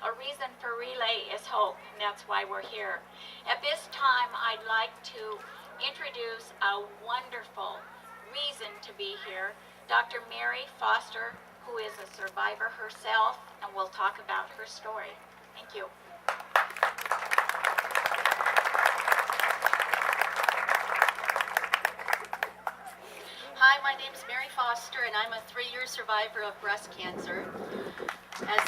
A reason for Relay is hope, and that's why we're here. At this time, I'd like to introduce a wonderful reason to be here, Dr. Mary Foster, who is a survivor herself, and will talk about her story. Thank you. Hi, my name is Mary Foster, and I'm a 3-year survivor of breast cancer. As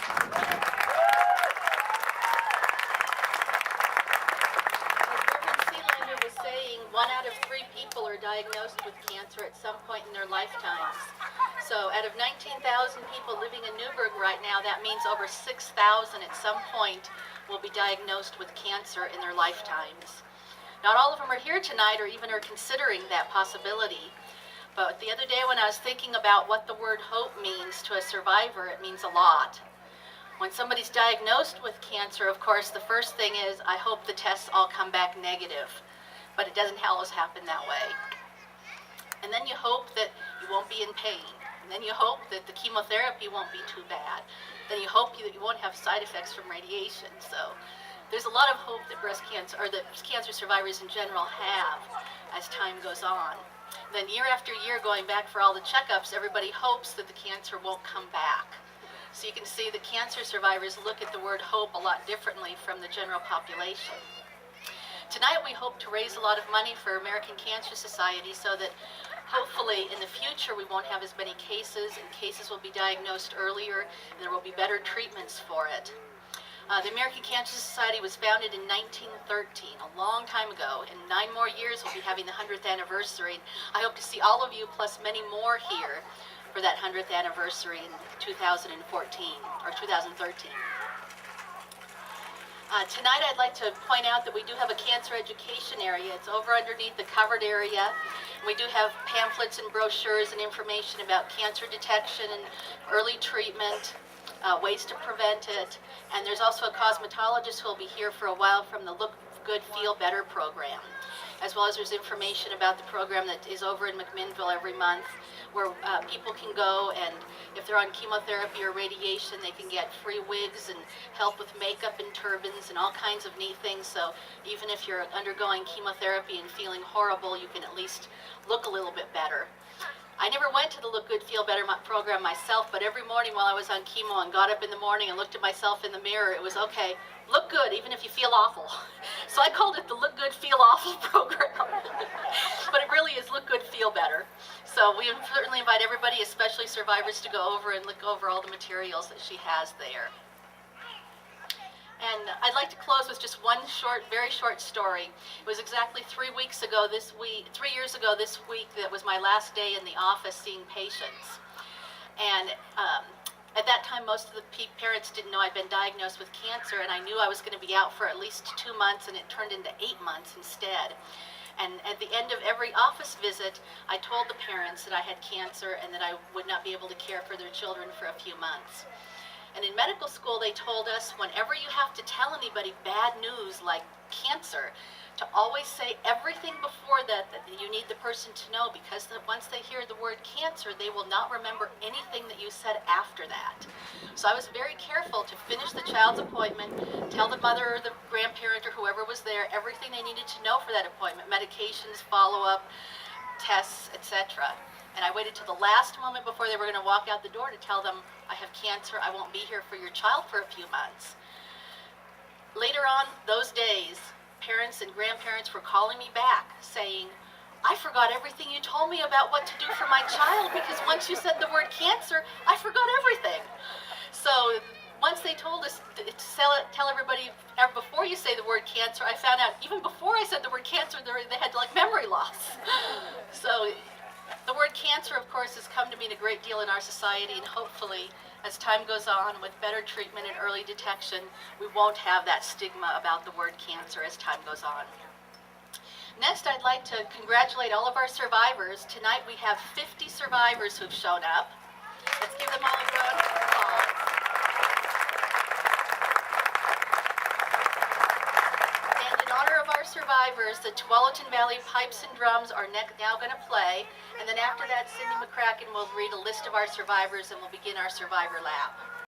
Reverend Sealander was saying, 1 out of 3 people are diagnosed with cancer at some point in their lifetimes. So out of 19,000 people living in Newberg right now, that means over 6,000 at some point will be diagnosed with cancer in their lifetimes. Not all of them are here tonight or even are considering that possibility. But the other day when I was thinking about what the word hope means to a survivor, it means a lot. When somebody's diagnosed with cancer, of course, the first thing is, I hope the tests all come back negative. But it doesn't always happen that way. And then you hope that you won't be in pain. And then you hope that the chemotherapy won't be too bad. Then you hope that you won't have side effects from radiation. So there's a lot of hope that breast cancer, or that cancer survivors in general have as time goes on. Then year after year, going back for all the checkups, everybody hopes that the cancer won't come back. So you can see that cancer survivors look at the word hope a lot differently from the general population. Tonight we hope to raise a lot of money for American Cancer Society so that hopefully in the future we won't have as many cases, and cases will be diagnosed earlier, and there will be better treatments for it. The American Cancer Society was founded in 1913, a long time ago. In 9 more years, we'll be having the 100th anniversary. I hope to see all of you, plus many more here, for that 100th anniversary in 2014, or 2013. Tonight, I'd like to point out that we do have a cancer education area. It's over underneath the covered area. We do have pamphlets and brochures and information about cancer detection and early treatment, ways to prevent it, and there's also a cosmetologist who will be here for a while from the Look Good, Feel Better program, as well as there's information about the program that is over in McMinnville every month, where people can go, and if they're on chemotherapy or radiation, they can get free wigs and help with makeup and turbans and all kinds of neat things. So even if you're undergoing chemotherapy and feeling horrible, you can at least look a little bit better. I never went to the Look Good, Feel Better program myself, but every morning while I was on chemo and got up in the morning and looked at myself in the mirror, it was, okay, look good even if you feel awful. So I called it the Look Good, Feel Awful program. But it really is Look Good, Feel Better. So we certainly invite everybody, especially survivors, to go over and look over all the materials that she has there. And I'd like to close with just one short, very short story. It was exactly 3 years ago this week, that was my last day in the office seeing patients. And at that time, most of the parents didn't know I'd been diagnosed with cancer, and I knew I was going to be out for at least 2 months, and it turned into 8 months instead. And at the end of every office visit, I told the parents that I had cancer and that I would not be able to care for their children for a few months. And in medical school, they told us whenever you have to tell anybody bad news like cancer, to always say everything before that you need the person to know, because once they hear the word cancer, they will not remember anything that you said after that. So I was very careful to finish the child's appointment, tell the mother or the grandparent or whoever was there everything they needed to know for that appointment, medications, follow-up, tests, etc. And I waited till the last moment before they were going to walk out the door to tell them, I have cancer, I won't be here for your child for a few months. Later on those days, parents and grandparents were calling me back saying, I forgot everything you told me about what to do for my child, because once you said the word cancer, I forgot everything. So once they told us to tell everybody before you say the word cancer, I found out even before I said the word cancer, they had like memory loss. So the word cancer, of course, has come to mean a great deal in our society, and hopefully, as time goes on, with better treatment and early detection, we won't have that stigma about the word cancer as time goes on. Next, I'd like to congratulate all of our survivors. Tonight we have 50 survivors who've shown up. Let's give them all a round of applause. And in honor of our survivors, the Tualatin Valley Pipes and Drums are now going to play. And then after that, Cindy McCracken will read a list of our survivors, and we'll begin our survivor lap.